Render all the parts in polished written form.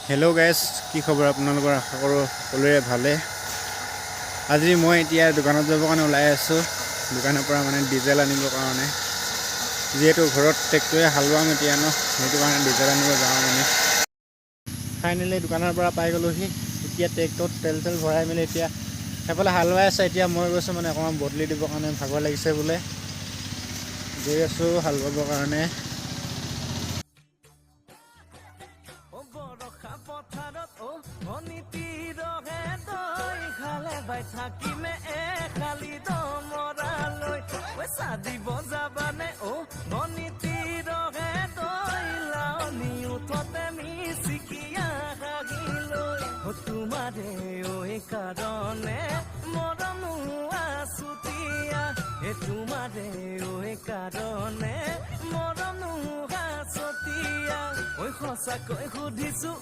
Hello' guys, কি খবৰ আপোনালোকৰ? আশা কৰোঁ সকলোৰে ভালে। আজি মই এতিয়া দোকানত যাবৰ কাৰণে ওলাই আছোঁ। দোকানৰ পৰা মানে ডিজেল আনিবৰ কাৰণে, যিহেতু ঘৰত ট্ৰেক্টৰে হাল বাম এতিয়া সেইটো কাৰণে ডিজেল আনিব যাওঁ মানে। ফাইনেলি দোকানৰ পৰা পাই গ'লোহি। এতিয়া ট্ৰেক্টৰত তেল ভৰাই মেলি এতিয়া সেইফালে হাল বাই আছে। এতিয়া মই গৈছোঁ মানে অকণমান বদলি দিবৰ কাৰণে, ভাগৰ লাগিছে বোলে, গৈ আছোঁ হাল বাবৰ কাৰণে। থাকিমে খালি দমৰালৈ পইচা দিব যাবানে ধনীতি ৰহে তই লাৱনি উঠতে মিচিকিয়া হাগিলৈ তোমাৰে কাৰণে মৰমো আছুতীয়া তোমাৰে কাৰণে মৰমো আছতীয়া সঁচাকৈ সুধিছো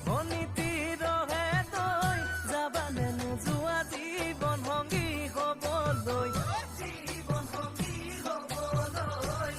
ধনীতি ৰহে তই যাবানে নোযোৱা জীৱন সংগী হবলৈ জীৱন সংগী হবলৈ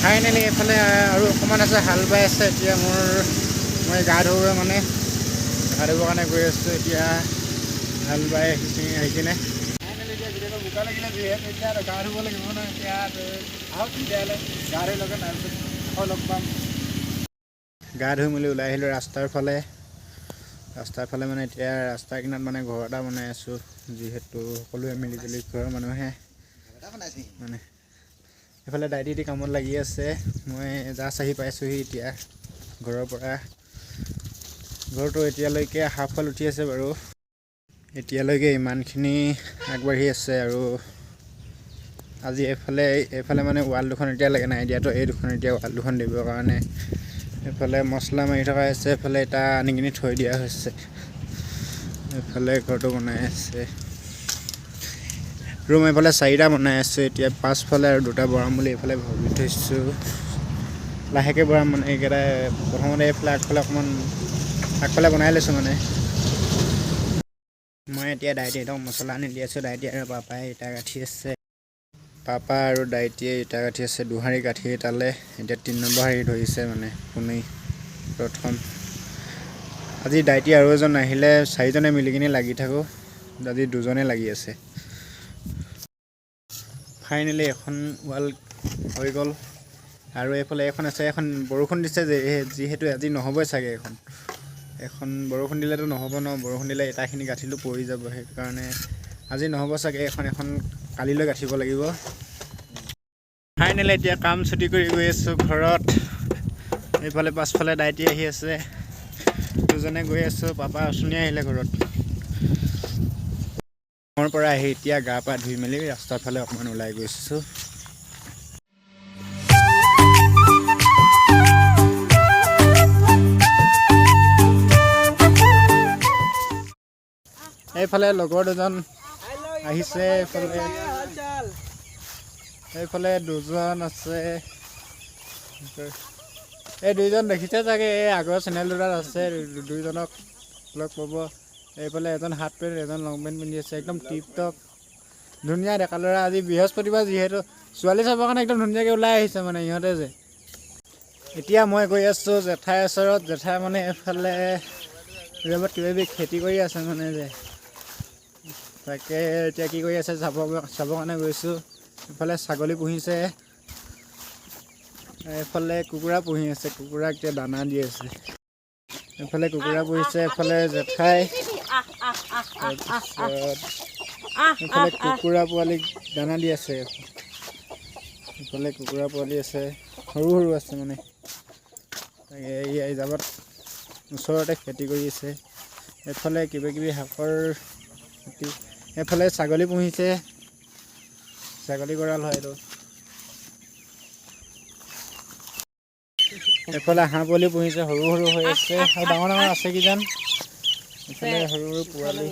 ফাইনেলি এইফালে আৰু অকণমান আছে, হাল বাই আছে। এতিয়া মই গা ধুৱে মানে, গা ধুবৰ কাৰণে গৈ আছোঁ। এতিয়া হাল বাই আহি কিনে ফাইনেলি এতিয়া গোটেইটো বোকা লাগিলে, যিহেতু এতিয়া গা ধুব লাগিব ন। এতিয়া আহক তেতিয়াহ'লে গা ধুই লগে, তাৰপিছত আকৌ লগ পাম। গা ধুই মেলি ওলাই আহিলোঁ ৰাস্তাৰ ফালে মানে এতিয়া ৰাস্তাৰ কিনাৰত মানে ঘৰ এটা বনাই আছোঁ, যিহেতু সকলোৱে মিলি জুলি ঘৰৰ মানুহে মানে এইফালে দাইটি কামত লাগি আছে। মই জাষ্ট আহি পাইছোঁহি এতিয়া ঘৰৰ পৰা। ঘৰটো এতিয়ালৈকে হাফ ৱাল উঠি আছে বাৰু, এতিয়ালৈকে ইমানখিনি আগবাঢ়ি আছে। আৰু আজি এইফালে মানে ৱাল দুখন এতিয়ালৈকে নাই দিয়াতো, এই দুখন এতিয়া ৱাল দুখন দিবৰ কাৰণে এইফালে মছলা মাৰি থকা হৈছে, এইফালে এটা আনি কিনি থৈ দিয়া হৈছে। এইফালে ঘৰটো বনাই আছে, ৰুম এইফালে 4টা বনাই আছোঁ। এতিয়া পাছফালে আৰু 2টা বৰাম বুলি এইফালে ভাবি থৈছোঁ। লাহেকৈ বৰাম মানে এইকেইটা প্ৰথমতে এইফালে আগফালে বনাই লৈছোঁ মানে। মই এতিয়া দাইটিহঁতক মছলা আনি দি আছোঁ। দাইটি আৰু পাপাই ইটা গাঁঠি আছে। পাপা আৰু দাইটিয়ে ইটা গাঁঠি আছে, 2 শাৰী গাঁঠি এটালে। এতিয়া 3 নম্বৰ শাৰী ধৰিছে মানে কোনেই প্ৰথম। আজি দাইটি আৰু এজন আহিলে, 4জনে মিলি কিনি লাগি থাকোঁ। আজি 2জনে লাগি আছে। ফাইনেলি এখন ৱাল হৈ গ'ল। আৰু এইফালে এখন আছে, এখন বৰষুণ দিছে যিহেতু আজি নহ'বই চাগে। এখন বৰষুণ দিলেতো নহ'ব ন, বৰষুণ দিলে ইটাখিনি গাঁঠিটো পৰি যাব, সেইকাৰণে আজি নহ'ব চাগে। এখন কালিলৈ গাঁঠিব লাগিব। ফাইনেলি এতিয়া কাম ছুটি কৰি গৈ আছোঁ ঘৰত। এইফালে পাছফালে দাইটি আহি আছে, 2জনে গৈ আছোঁ। পাপা অচুনি আহিলে ঘৰত কামৰ পৰা আহি এতিয়া গা পা ধুই মেলি ৰাস্তাৰ ফালে অকণমান ওলাই গৈছোঁ। এইফালে লগৰ 2জন আহিছে, এইফালে 2জন আছে। এই 2জন দেখিছে চাগে, এই আগৰ চেনেল দুটাত আছে। 2জনক লগ পাব। এইফালে এজন হাফ পেণ্ট, এজন লং পেণ্ট পিন্ধি আছে, একদম টিপ টপ ধুনীয়া ডেকা ল'ৰা। আজি বৃহস্পতিবাৰ যিহেতু ছোৱালী চাবৰ কাৰণে একদম ধুনীয়াকৈ ওলাই আহিছে মানে ইহঁতে যে। এতিয়া মই গৈ আছোঁ জেঠাইৰ ওচৰত। জেঠাই মানে এইফালে কিবা কিবি খেতি কৰি আছে মানে যে, তাকে এতিয়া কি কৰি আছে চাবৰ কাৰণে গৈছোঁ। এইফালে ছাগলী পুহিছে, এইফালে কুকুৰা পুহি আছে, কুকুৰাক এতিয়া দানা দি আছে। এইফালে কুকুৰা পুহিছে, এইফালে জেঠাই, তাৰপিছত এইফালে কুকুৰা পোৱালিক দানা দি আছে। এইফালে কুকুৰা পোৱালি আছে, সৰু আছে মানে। এই যাবত ওচৰতে খেতি কৰি আছে। এফালে কিবা কিবি শাকৰ খেতি, এফালে ছাগলী পুহিছে, ছাগলী গঁৰাল হয় এইটো। এফালে হাঁহ পোৱালি পুহিছে, সৰু সৰু হৈ আছে আৰু ডাঙৰ ডাঙৰ আছে কিজান। এফালে সৰু সৰু পোৱালি।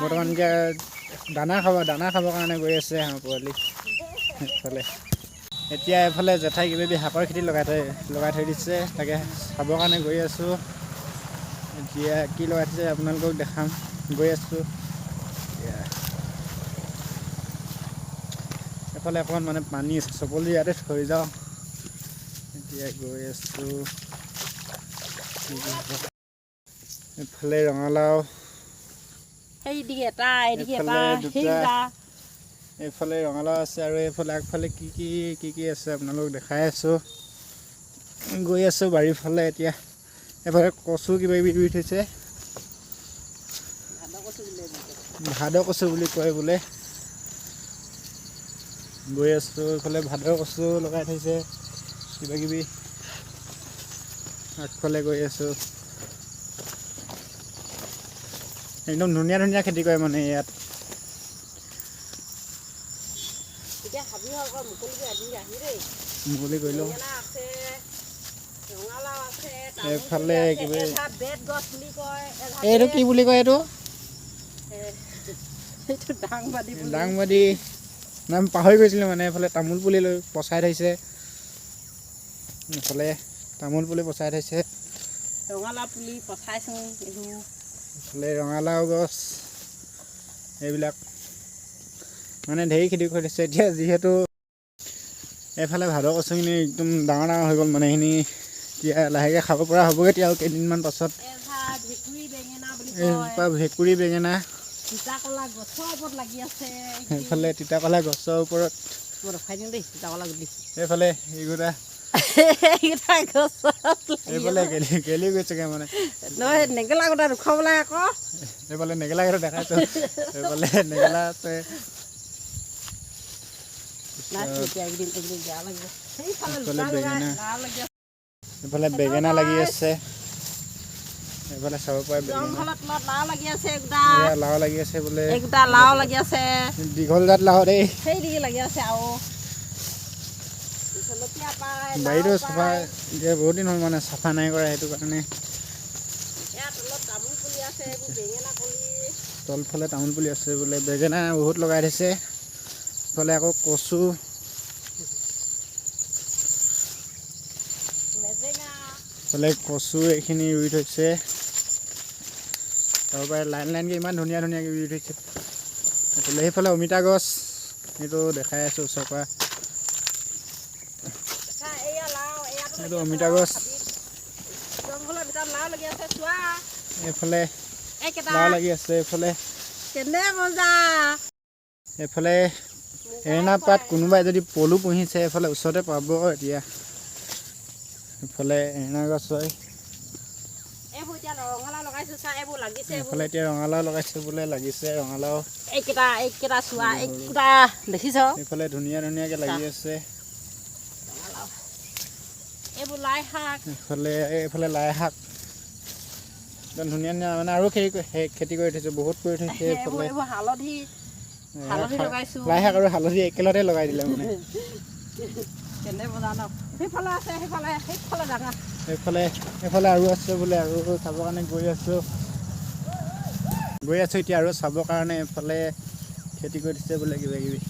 বৰ্তমান এতিয়া দানা খাবৰ কাৰণে গৈ আছে হাঁহ পোৱালি। এফালে এতিয়া এফালে জেঠাই কিবা কিবি শাকৰ খেতি লগাই থৈ দিছে, তাকে চাবৰ কাৰণে গৈ আছোঁ। এতিয়া কি লগাই থৈছে আপোনালোকক দেখাম, গৈ আছোঁ। এফালে অকণমান মানে পানী আছে, চপলি ইয়াতে থৈ যাওঁ। এতিয়া গৈ আছোঁ। এফালে ৰঙালাও, এইফালে ৰঙালাও আছে আৰু এইফালে আগফালে কি কি আছে আপোনালোকক দেখাই আছোঁ। গৈ আছোঁ বাৰীৰ ফালে। এতিয়া এফালে কচু কিবা কিবি ৰুই থৈছে, ভাদ কচু বুলি কয় বোলে। গৈ আছোঁ এইফালে ভাদ কচু লগাই থৈছে কিবা কিবি, আগফালে গৈ আছোঁ। একদম ধুনীয়া ধুনীয়া খেতি কৰে মানে ইয়াত। মুকলি কৰি লওঁ। এইফালে কিবা এইটো কি বুলি কয়, এইটো দাংবাদী নাম পাহৰি গৈছিলোঁ মানে। এইফালে তামোল পুলি লৈ পচাই থৈছে, এইফালে তামোল পুলি পচাই থৈছে, ৰঙালাও পুলি পচাইছোঁ। এইফালে ৰঙালাও গছ, এইবিলাক মানে ঢেৰ খেতি কৰি থৈছে। এতিয়া যিহেতু এইফালে ভাদ কচুখিনি একদম ডাঙৰ ডাঙৰ হৈ গ'ল মানে, এইখিনি এতিয়া লাহেকৈ খাব পৰা হ'বগৈ। এতিয়া আৰু কেইদিনমান পাছত ভেকুৰী বেঙেনা, তিতাকলা গছৰ ওপৰত লাগি আছে। এইফালে তিতাকলা গছৰ ওপৰত, এইফালে এইকেইটা এইফালে গেলি গৈছেগৈ মানে। নেগেলা গোটা দেখুৱাবলৈ আকৌ। এইফালে নেগেলা কেইটা দেখাইছোঁ, এইফালে নেগেলা আছে। এইফালে বেঙেনা লাগি আছে, এইফালে চাব পাৰে লাও লাগি আছে, লাও লাগি আছে বোলে, লাও লাগি আছে, দীঘল জাত লাও দেই। সেইদিকে লাগি আছে আৰু বাৰীটো চাফা এতিয়া বহুত দিন হ'ল মানে চাফা নাই কৰা, সেইটো কাৰণে। তলফালে তামোল পুলি আছে বোলে, বেঙেনা বহুত লগাই থৈছে। ইফালে আকৌ কচু, ইফালে কচু এইখিনি ৰুই থৈছে। তাৰপৰা লাইন লাইনকৈ ইমান ধুনীয়া ধুনীয়াকৈ ৰুই থৈছে। এইফালে সেইফালে অমিতা গছ, সেইটো দেখাই আছোঁ ওচৰৰ পৰা। এইটো অমিতা গছ, এইফালে লাও লাগি আছে। এইফালে এৰেনা পাত, কোনোবাই যদি পলু পুহিছে এইফালে ওচৰতে পাব। এতিয়া এইফালে এৰেনা গছ হয়, এইফালে এতিয়া ৰঙালাও লগাইছে বোলে, লাগিছে ৰঙালাও। এইফালে ধুনীয়া ধুনীয়াকৈ লাগি আছে। এইফালে লাই শাক, একদম ধুনীয়া ধুনীয়া মানে আৰু খেতি কৰি থৈছে, বহুত কৰি থৈছে। এইফালে লাই শাক আৰু হালধি একেলগতে লগাই দিলে মানে। এইফালে আৰু আছে বোলে, আৰু চাবৰ কাৰণে গৈ আছোঁ এতিয়া আৰু চাবৰ কাৰণে। এইফালে খেতি কৰি দিছে বোলে কিবা কিবি,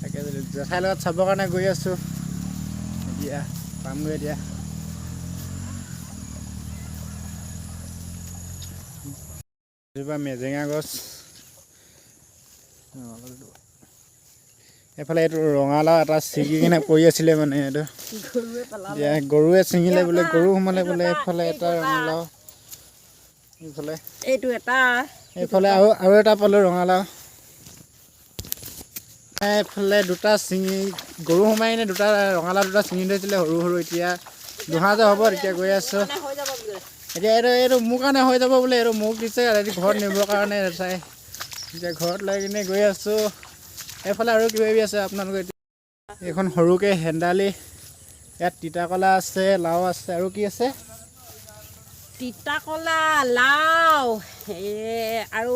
তাকে জেঠাইৰ লগত চাবৰ কাৰণে গৈ আছোঁ। এতিয়া পামগৈ। এতিয়া এজোপা মেজেঙা গছ, এইফালে এইটো ৰঙালাও এটা ছিঙি কিনে পৰি আছিলে মানে, এইটো এতিয়া গৰুৱে ছিঙিলে বোলে, গৰু সোমালে বোলে। এইফালে এটা ৰঙালাও, এইফালে আৰু এটা পালোঁ ৰঙালাও। এইফালে দুটা গৰু সোমাই কিনে ৰঙালাও দুটা ছিঙি থৈছিলে সৰু সৰু। এতিয়া দুসাঁজৰ হ'ব, তেতিয়া গৈ আছোঁ। এতিয়া এইটো মোৰ কাৰণে হৈ যাব বোলে, এইটো মোক দিছে ঘৰত নিবৰ কাৰণে। চাই এতিয়া ঘৰত লৈ কিনে গৈ আছোঁ। এইফালে আৰু কিবা কিবি আছে, আপোনালোকে এইখন সৰুকৈ হেন্দালি ইয়াত তিতাকলা আছে লাও আছে আৰু কি আছে তিতাকলা লাও আৰু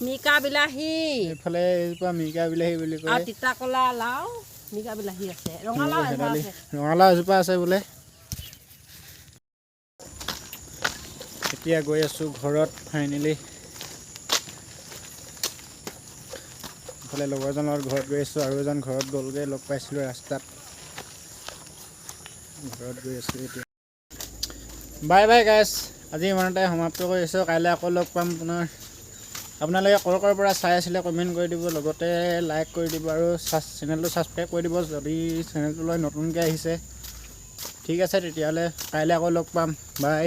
মিকা বিলাহী এইফালে এইজোপা মিকা বিলাহী বুলি আৰু কয় তিতাকলা লাও মিকা বিলাহী আছে ৰঙালাও এজোপা হেন্দালি আছে ৰঙালাও এজোপা আছে বোলে এতিয়া গৈ আছোঁ ঘৰত ফাইনেলি ইফালে লগৰজনৰ লগত ঘৰত গৈ আছোঁ আৰু এজন ঘৰত গ'লগৈ লগ পাইছিলোঁ ৰাস্তাত ঘৰত গৈ আছোঁ এতিয়া বাই বাই গাইছ আজি ইমানতে সমাপ্ত কৰিছোঁ কাইলৈ আকৌ লগ পাম পুনৰ আপোনালোকে ক'ৰ পৰা চাই আছিলে কমেণ্ট কৰি দিব লগতে লাইক কৰি দিব আৰু চেনেলটো ছাবস্ক্ৰাইব কৰি দিব যদি চেনেলটোলৈ নতুনকৈ আহিছে ঠিক আছে তেতিয়াহ'লে কাইলৈ আকৌ লগ পাম বাই